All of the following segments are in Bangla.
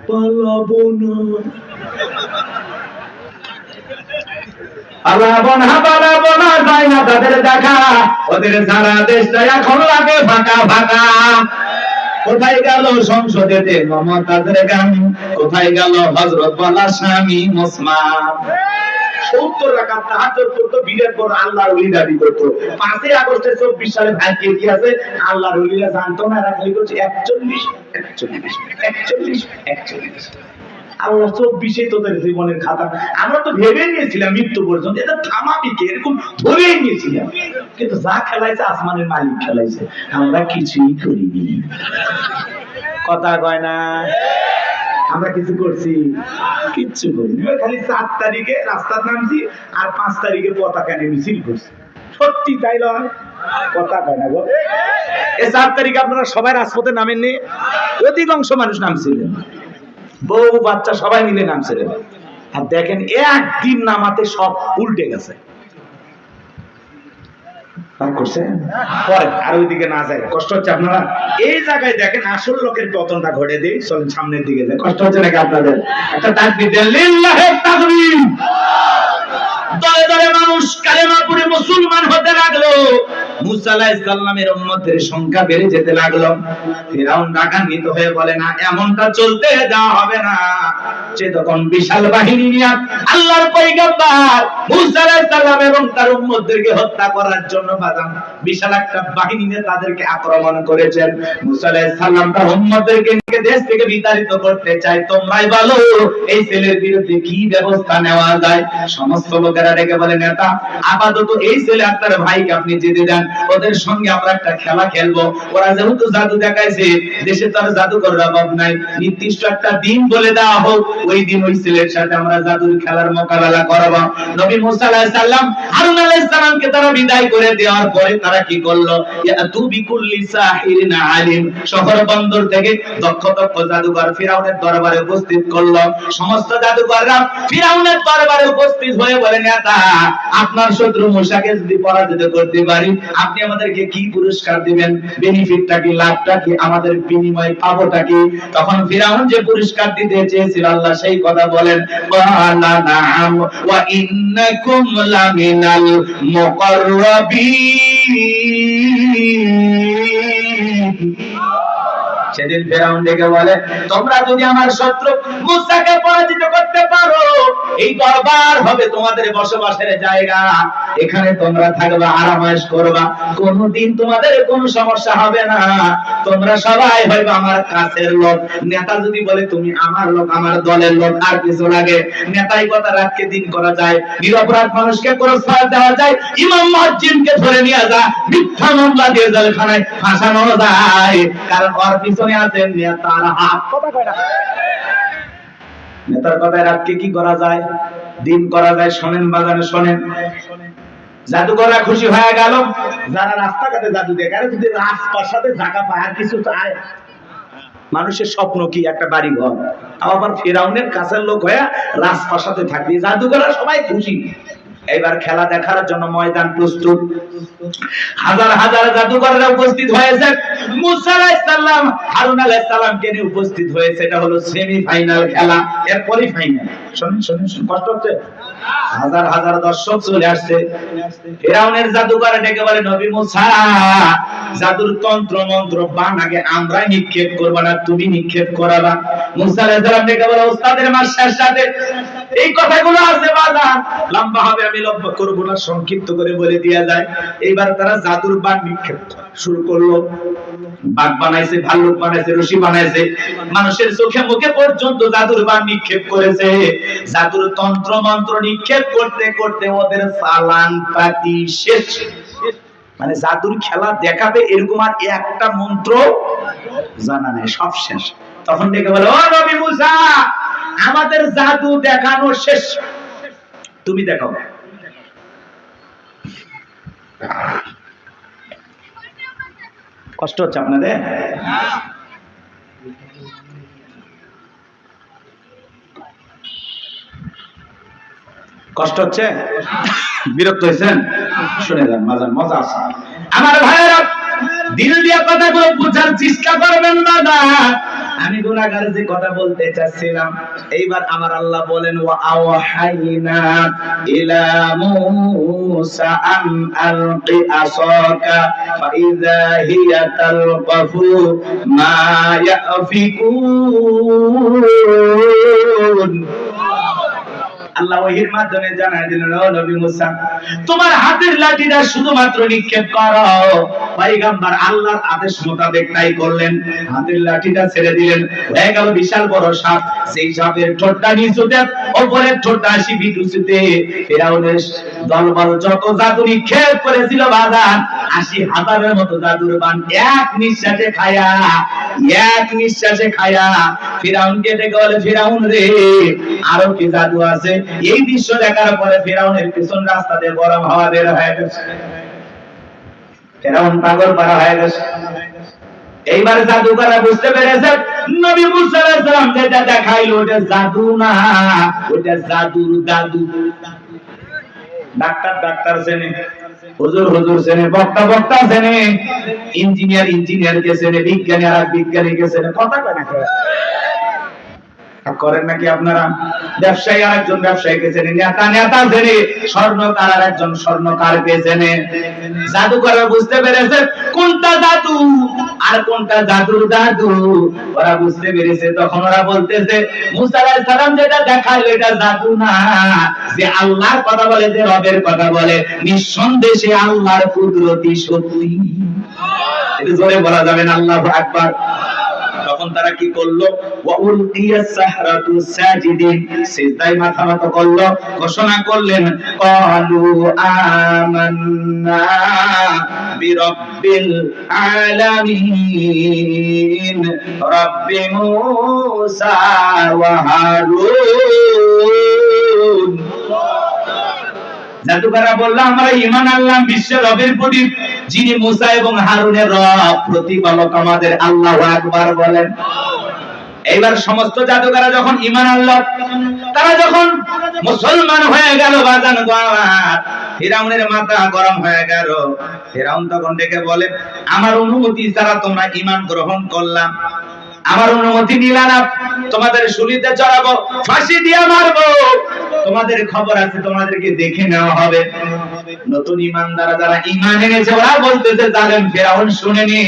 পালাবো না যায় না তাদের দেখা, ওদের সারা দেশটা এখন লাগে ফাঁকা ফাঁকা। কোথায় গেল সংসদেতে মমতাজের গান, কোথায় গেল হযরত ওয়ালা স্বামী মুসলমান? 70 রাকাত তাহাজ্জুদ করতে বিয়ের পর আল্লাহর ওলি দাবি করত। 5 আগস্টে 24 সালে ভাগ্যে কি আছে আল্লাহর ওলিরা জানতো না, এরা খালি করছে 41 41 41 41। আল্লাহ 24 তোদের জীবনের খাতা। আমরা তো ভেবে নিয়েছিলাম মৃত্যু পর্যন্ত এটা থামাবি কে, এরকম ধরেই নিয়েছিলাম, কিন্তু যা খেলাইছে আসমানের মালিক খেলাইছে, আমরা কিছুই করিনি। কথা কয় না? আমরা কিছু করছি? কিচ্ছু করিনি। খালি 4 তারিখে রাস্তার নামছি আর 5 তারিখে পতাকা নিয়ে মিছিল করছি। সত্যি তাই নয়? কথা কয় না গো? এই 4 তারিখে আপনারা সবাই রাজপথে নামেননি? অধিকাংশ মানুষ নামছিলেন, বউ বাচ্চা সবাই মিলে নামছিলেন। আর দেখেন একদিন নামাতে সব উল্টে গেছে। আর ওইদিকে না যায়, কষ্ট হচ্ছে আপনারা? এই জায়গায় দেখেন আসল লোকের পতনটা ঘটে দেয়। চলেন সামনের দিকে যায়। কষ্ট হচ্ছে নাকি আপনাদের? একটা তাকবীর দেন, লিল্লাহি তাকবীর। দলে দলে মানুষ কালেমা পড়ে মুসলমান হতে লাগলো। মুসা আলাইহিস সালামের উম্মতের সংখ্যা বেড়ে যেতে লাগলো। ফিরাউন রাগান্বিত হয়ে বলে, না এমনটা চলতে দেওয়া হবে না। সে তখন বিশাল বাহিনী নিয়ে আল্লাহর পয়গম্বর মুসা আলাইহিস সালাম এবং তার উম্মতদেরকে হত্যা করার জন্য বাজান বিশাল একটা বাহিনী নিয়ে তাদেরকে আক্রমণ করেছেন। মুসা আলাইহিস সালাম তার উম্মতদেরকে দেশ থেকে বিতাড়িত করতে চায়। তোমরাই বলো এই ছেলের বিরুদ্ধে কি ব্যবস্থা নেওয়া যায়? সমস্ত লোকেরা ডেকে বলে, নেতা আপাতত এই ছেলে আপনার ভাইকে আপনি যেতে দেন, ওদের সঙ্গে আমরা একটা খেলা খেলবো। ওরা যেহেতু জাদু দেখাইছে, দেশে তো আর জাদুকরের অভাব নাই, নির্দিষ্ট একটা দিন বলে দেওয়া হোক, ওই দিন ওই ছেলের সাথে আমরা জাদুর খেলার মোকাবেলা করব। নবী মুসা আলাইহিস সালাম হারুন আলাইহিস সালামকে তারা বিদায় করে দেওয়ার পরে তারা কি করলো? ইয়াতু বিকুল্লি সাহিরিন আলিম, শহর বন্দর থেকে দক্ষ দক্ষ জাদুকর ফিরাউনের দরবারে উপস্থিত করলো। সমস্ত জাদুকররা ফিরাউনের দরবারে উপস্থিত হয়ে বলেন, নেতা আপনার শত্রু মুসাকে যদি পরাজিত করতে পারি আপনি আমাদেরকে কি পুরস্কার দিবেন? বেনিফিটটা কি, লাভটা কি, আমাদের বিনিময়ে পাবোটা কি? তখন ফিরাউন যে পুরস্কার দিতে চেয়েছিল আল্লাহ সেই কথা বলেন, ওয়ালা নাম ওয়া ইন্নাকুম লামিনাল মুকাররাবিন। সেদিন ফিরাউন ডেকে বলে, তোমরা যদি আমার শত্রু মুসাকে পরাজিত করতে পারো এই দরবার হবে তোমাদের বসবাসের জায়গা, এখানে তোমরা থাকবা, আরামায়েশ করবা, কোনদিন তোমাদের কোনো সমস্যা হবে না, তোমরা সবাই হইবে আমার কাছের লোক। নেতা যদি বলে তুমি আমার লোক, আমার দলের লোক, আর কিছু লাগে? নেতাই কথা রাতকে দিন করা যায়, নিরপরাধ মানুষকে ক্রসফায়ার দেওয়া যায়, ইমাম মুয়াজ্জিনকে ধরে নিয়ে যা মিথ্যা মামলা দিয়ে জেলখানায় ফাঁসানো যায়, কারণ ওর পিছনে আছেন নেতার হাত। কথা কয় না? নেতার কথায় রাতকে কি করা যায়, দিন করা যায়। শোনেন বাজারে, শোনেন, জাদুকররা খুশি হয়ে গেল। যারা রাস্তাঘাটে জাদু দেখে, আরে যদি রাজপ্রাসাদে জায়গা পায় আর কিছু চায়? মানুষের স্বপ্ন কি একটা বাড়ি ঘর, আবার ফিরাউনের কাছের লোক হয়ে রাজপ্রাসাদে থাকবে। জাদুকররা সবাই খুশি। এবার খেলা দেখার জন্য ময়দান প্রস্তুত। হাজার হাজার জাদুকররা উপস্থিত হয়েছে। মুসা আলাইহিস সালাম হারুন আলাইহিস সালামকে নিয়ে উপস্থিত হয়েছে। এটা হলো সেমিফাইনাল খেলা, এরপরই ফাইনাল। শুনুন শুনুন, কষ্ট হচ্ছে? হাজার হাজার দর্শক চলে আসছে। ফিরাউনের জাদুকর ডেকে বলে, নবী মুসা জাদুর তন্ত্র মন্ত্র বান আগে আমরাই নিক্ষেপ করব না, তুমি নিক্ষেপ করাবা। মুসা আলাইহিস সালাম ডেকে বলে, ওস্তাদের মাস্টার সাথে এই কথাগুলো আছে বাজার, লম্বা হবে, আমি লম্বা করব না, সংক্ষিপ্ত করে বলে দেয়া যায়। এইবার তারা জাদুর বান নিক্ষেপ শুরু করলো। বাঘ বানাইছে, ভাল্লুক বানাইছে, রশি বানাইছে, মানুষের চোখে মুখে পর্যন্ত জাদুর বান নিক্ষেপ করেছে। জাদুর তন্ত্র মন্ত্র নিক্ষেপ করতে করতে ওদের চালান পাতি শেষ। মানে জাদুর খেলা দেখাবে এরকম আর একটা মন্ত্র জানা নেই, সব শেষ। তখন ডেকে বলে, ও নবী মুসা আমাদের জাদু দেখানো শেষ, তুমি দেখাও। কষ্ট হচ্ছে আপনাদের? কষ্ট হচ্ছে? বিরক্ত হয়েছেন? শুনে যান, মজা আছে। আমার ভাইয়েরা দিল দিয়ে কথাগুলো বোঝার চেষ্টা করবেন না। আমি গুনাহগারের যে কথা বলতে চাচ্ছিলাম, এইবার আমার আল্লাহ বলেন ওয়া আওহাইনা ইলা মূসা আন আলকি আসাকা ফাইযা হিয়া তালকাফু মা ইয়াফিকুন। আল্লাহ ওহীর মাধ্যমে জানায় দিলেন, ও নবী মুসা, তোমার হাতের লাঠিটা শুধুমাত্র নিক্ষেপ করো। পয়গম্বর আল্লাহর আদেশ মোতাবেক তাই করলেন, হাতের লাঠিটা ছেড়ে দিলেন, হয়ে গেল বিশাল বড় সাপ। সেই সাপের ঠোঁটটা নিচুতে, উপরের ঠোঁটটা 80 ফিট উঁচুতে। ফিরাউনের দলবল যত জাদু নিক্ষেপ করেছিল বাজার, 80,000-এর মতো জাদুর বান এক নিঃশ্বাসে খায়া ফিরাউনকে ডেকে বলে, ফিরাউন রে, আরো কি জাদু আছে? এই দৃশ্য দেখার পরে ফিরাউনের পিছন রাস্তা দিয়ে গরম হাওয়া বের হয়ে গেছে। ফিরাউন পাগল পারা হয়ে গেছে। এইবার জাদুকররা বুঝতে পেরেছে নবী মুসা আলাইহিস সালাম যেটা দেখাইলো ওটা জাদু না, ওটা জাদুর দাদু। ডাক্তার চেনে, হুজুর চেনে, বক্তা চেনে, ইঞ্জিনিয়ার কে চেনে, বিজ্ঞানী কে চেনে। কথা কয় না করেন নাকি আপনারা? ব্যবসায়ী আর একজন ব্যবসায়ীকে চেনে, নেতা চেনে, স্বর্ণকার আর একজন স্বর্ণকারকে চেনে। জাদুকররা বুঝতে পেরেছে কোনটা জাদু আর কোনটা জাদুর দাদু। ওরা বুঝতে পেরেছে, তখন ওরা বলতেছে মুসা আলাইহিস সালাম যেটা দেখাইলো এটা জাদু না, যে আল্লাহর কথা বলে, যে রবের কথা বলে, নিঃসন্দেহে আল্লাহর কুদরতি শক্তি। এটা জোরে বলা যাবে না, আল্লাহু আকবার। তখন তারা কি করলো? ওয়া উলকিয়াস সাহরাতু সাজিদিন, সিজদায় মাথা নত করলো, ঘোষণা করলেন ক্বালু আমান্না বিরাব্বিল আলামিন রাব্বি মূসা ওয়া হারুন। জাদুকররা বলল, আমরা ঈমান আনলাম বিশ্বের রবের প্রতি, যিনি মুসা এবং হারুনের রব, প্রতিপালক আমাদের। আল্লাহু আকবার বলেন। এইবার সমস্ত জাদুকররা যখন ঈমান আনলো, তারা যখন মুসলমান হয়ে গেল, বাজান গোয়ার, ফিরাউনের মাথা গরম হয়ে গেল। ফিরাউন তখন ডেকে বলে, আমার অনুমতি ছাড়া তোমরা ঈমান গ্রহণ করলাম, আমার অনুমতি নিলা না, তোমাদের শুলিতে চড়াবো, ফাঁসি দিয়ে মারবো, তোমাদের খবর আছে, তোমাদেরকে দেখে নেওয়া হবে। নতুন ঈমানদার যারা ঈমান এনেছে ওরা বলতেছে, জালেম ফিরাউন শুনেনি,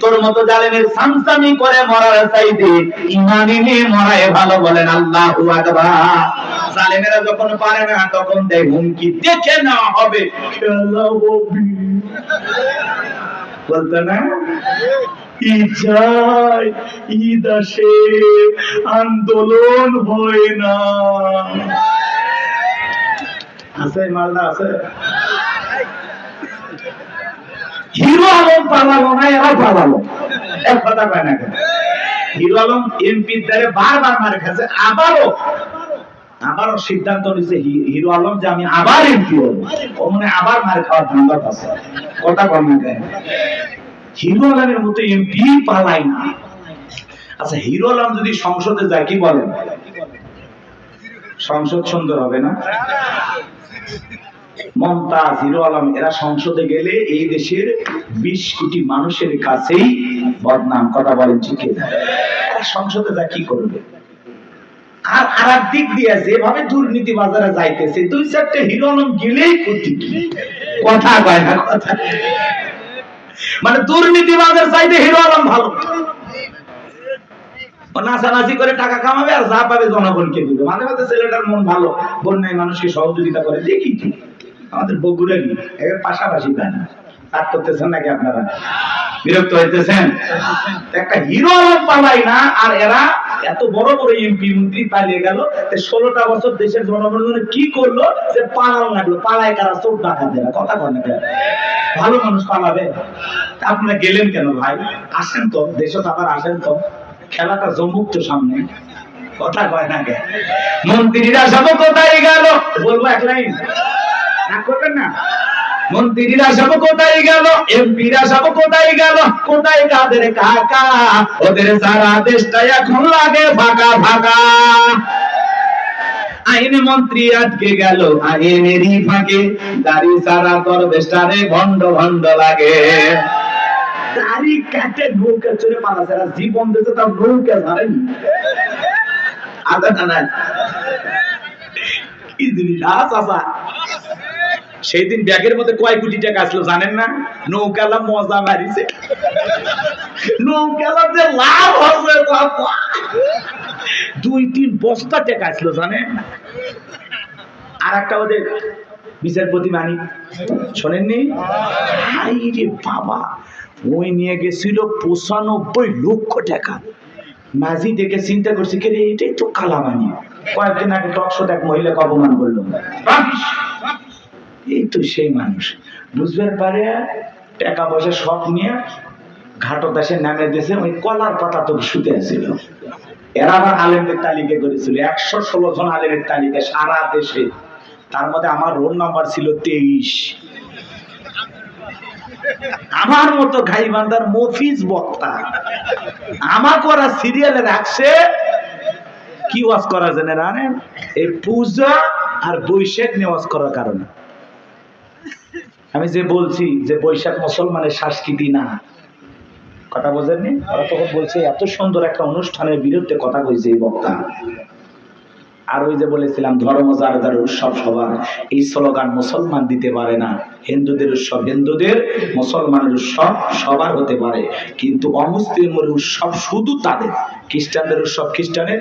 তোর মতো জালেমের সামসামি করে মরার চাইতে ঈমান এনে মরাই ভালো। বলেন আল্লাহু আকবার। জালেমেরা যখন পারে না তখন দেয় হুমকি, দেখে নেওয়া হবে, খেলা হবে। বলতে না ঈদ আসে, আন্দোলন হয় না। আছে মালদা আছে। হিরো আলম পালালো না, এরা পালালো। এক কথা কয় না কেন? হিরো আলম এমপির দ্বারে বারবার মার খাচ্ছে, আবারও সিদ্ধান্ত নিয়েছে হিরো আলম যে আমি আবার এমপি হবো। ও মনে আবার মার খাওয়ার ধান্দা আছে। কথা কয় না কেন? হিরো আলমের মতো এমপি পালাই না। আচ্ছা, হিরো আলম যদি সংসদে যায়, কি বলেন? সংসদ সুন্দর হবে না? মমতাজ, হিরো আলম এরা সংসদে গেলে এই দেশের 20 কোটি মানুষের কাছেই বদনাম। কথা বলেন ঠিক না? এরা সংসদে যা কি করবে? আর আরেক দিক দিয়ে যেভাবে দুর্নীতি বাজারে যাইতেছে, 2-4টা হিরো আলম গেলেই ক্ষতি। কথা কয় না কথা? মানে দুর্নীতি বাজার চাইতে হিরো আলম ভালো। নাচানাচি করে টাকা কামাবে আর যা পাবে জনগণকে দিবে। মাঝে মাঝে ছেলেটার মন ভালো, বন্যায় মানুষকে সহযোগিতা করে, দেখি কি আমাদের বগুড়া কি এর পাশাপাশি গান কাজ করতেছেন নাকি আপনারা? বিরক্ত হইতেছেন? একটা হিরো আলম পালাই না, আর এরা এত বড় বড় এমপি মন্ত্রী পালিয়ে গেল। 16টা বছর দেশের জনগণের কি করলো যে পালানো লাগলো। পালায় কারা? চোখ ডাকাতে। কথা বলে ভালো মানুষ পালাবে? আপনারা গেলেন কেন ভাই? আসেন তো, দেশে আবার আসেন তো, খেলাটা জমুক তো সামনে। কথা কয় না কেন? মন্ত্রীরা সব কোথায় গেল? বলবো এক লাইন, না করবেন না? মন্ত্রীরা সব কোথায় গেল? এমপিরা সব কোথায় গেল? কোথায় কাদের কাকা? ওদের সারা দেশটা এখন লাগে ফাঁকা ফাঁকা। আইন মন্ত্রী আটকে গেল আইনেরই ফাঁকে, দাড়ি সারা দরবেশটারে ভণ্ড ভণ্ড লাগে। দাড়ি দাড়ি কাটে নৌকা চড়ে পালাছে, আর জীবন দিতে তার নৌকা ধরেনি। আদা না কি জিনিস চাচা, সেই দিন ব্যাগের মধ্যে কয় কোটি টাকা আসলো জানেন না? নৌকালা মজা মারিছে, নৌকালা যে লাভ হবে 2-3 বস্তা টাকা আসলো জানেন। আর একটা ওদের বিচারপতি মানিক শোনেননি? রে বাবা, ওই নিয়ে গেছিল 95 লক্ষ টাকা। মাঝি দেখে চিন্তা করছে, কে রে এটাই তো কালামানি। কয়েকদিন আগে টকশোতে এক মহিলাকে অপমান করলো, এই তো সেই মানুষ। বুঝবার পারে টাকা পয়সা সব নিয়ে ঘাটত এসে নামে দিয়েছে, ওই কলার পাতা তো শুতে আসছিল। এরা আবার আলেমদের তালিকা করেছিল, 116 জন আলেমের তালিকা সারা দেশে। তার মধ্যে আমার রোল নাম্বার ছিল 23। আমার মতো গাইবান্ধার মফিজ বক্তা আমাকে ওরা সিরিয়ালে রাখছে। কি ওয়াজ করা জানে জানেন? এই পূজা আর বৈশাখ নিয়ে ওয়াজ করার কারণে। আমি যে বলছি যে বৈশাখ মুসলমানের সংস্কৃতি না, কথা বোঝেননি? ওরা তখন বলছে এত সুন্দর একটা অনুষ্ঠানের বিরুদ্ধে কথা কইছে এই বক্তা। আর ওই যে বলেছিলাম ধর্ম যার যার উৎসব সবার, এই স্লোগান মুসলমান দিতে পারে না। হিন্দুদের উৎসব হিন্দুদের, মুসলমানের উৎসব সবার হতে পারে, কিন্তু অমুসলিমের উৎসব শুধু তাদের। খ্রিস্টানদের উৎসব খ্রিস্টানের,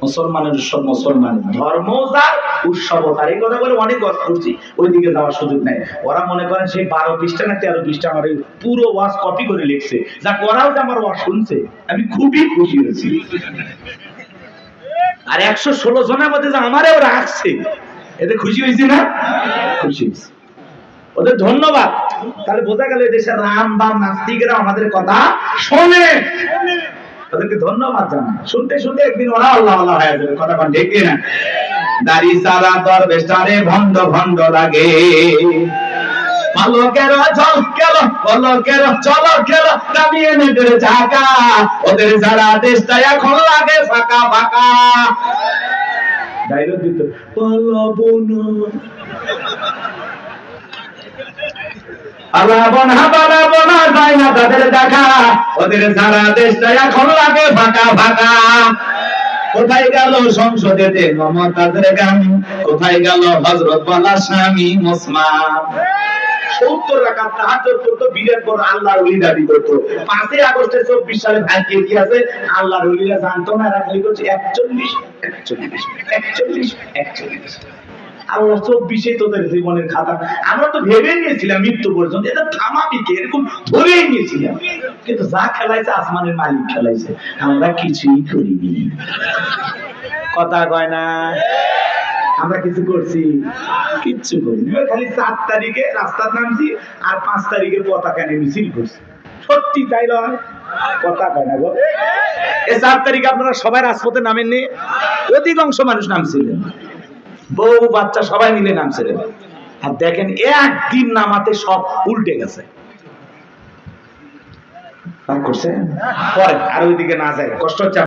মুসলমানের উৎসব মুসলমানের। ধর্ম যার উৎসব তার, এই কথা বলে অনেক ওয়াজ করছি, ওইদিকে যাওয়ার সুযোগ নেই। ওরা মনে করেন সেই 12 পৃষ্ঠা না 13 পৃষ্ঠা আমার পুরো ওয়াজ কপি করে লিখছে, যা ওরাও যে আমার ওয়াজ শুনছে আমি খুবই খুশি হয়েছি। আর 116 জনের মধ্যে যে আমারেও রাখছে, এতে খুশি হয়েছি না? খুশি হয়েছি, ওদের ধন্যবাদ। তাহলে বোঝা গেল দেশের রাম বাম নাস্তিকেরা আমাদের কথা শোনে, ওদেরকে ধন্যবাদ জানাই। শুনতে শুনতে একদিন ওরা আল্লাহ আল্লাহ হয়ে যাবে, কথা বল ঠিক না? দাড়ি সারা দরবেশটারে ভন্ড ভন্ড লাগে, পালকের ঝলকের পলকের চলকের নামিয়ে নেদের ঢাকা, ওদের যারা দেশটা এখন লাগে ফাঁকা ফাঁকা। ডায়লগ দিত পালাবো না, পালাবো না পালাবো না, যায় না তাদের দেখা, ওদের যারা দেশটা এখন লাগে ফাঁকা ফাঁকা। কোথায় গেল সংসদেতে মমতাজের গান, কোথায় গেল হযরত ওয়ালা স্বামী মুসলমান। 70 রাকাত তাহাজ্জুদ করতো, বিরাট বড় আল্লাহর ওলি দাবি করতো। 5 আগস্টে 24 সালে ভাগ্যে কি আছে আল্লাহর ওলিরা জানতো না, এরা খালি করছে 41 41 41 41। আল্লাহ 24 তোদের জীবনের খাতা। আমরা তো ভেবে নিয়েছিলাম মৃত্যু পর্যন্ত এটা থামাবি কে, এরকম ধরেই নিয়েছিলাম, কিন্তু যা খেলাইছে আসমানের মালিক খেলাইছে, আমরা কিছুই করিনি। কথা কয় না? আমরা কিছু করছি? কিচ্ছু করিনি। খালি 4 তারিখে রাস্তার নামছি আর 5 তারিখে পতাকা নিয়ে মিছিল করছি। সত্যি তাই নয়? কথা কয় না গো? এই 4 তারিখে আপনারা সবাই রাজপথে নামেননি? অধিকাংশ মানুষ নামছিলেন, বউ বাচ্চা সবাই মিলে নামছিলেন। আর দেখেন একদিন নামাতে সব উল্টে গেছে। করছে পরে আর ওইদিকে না যায়, কষ্ট হচ্ছে।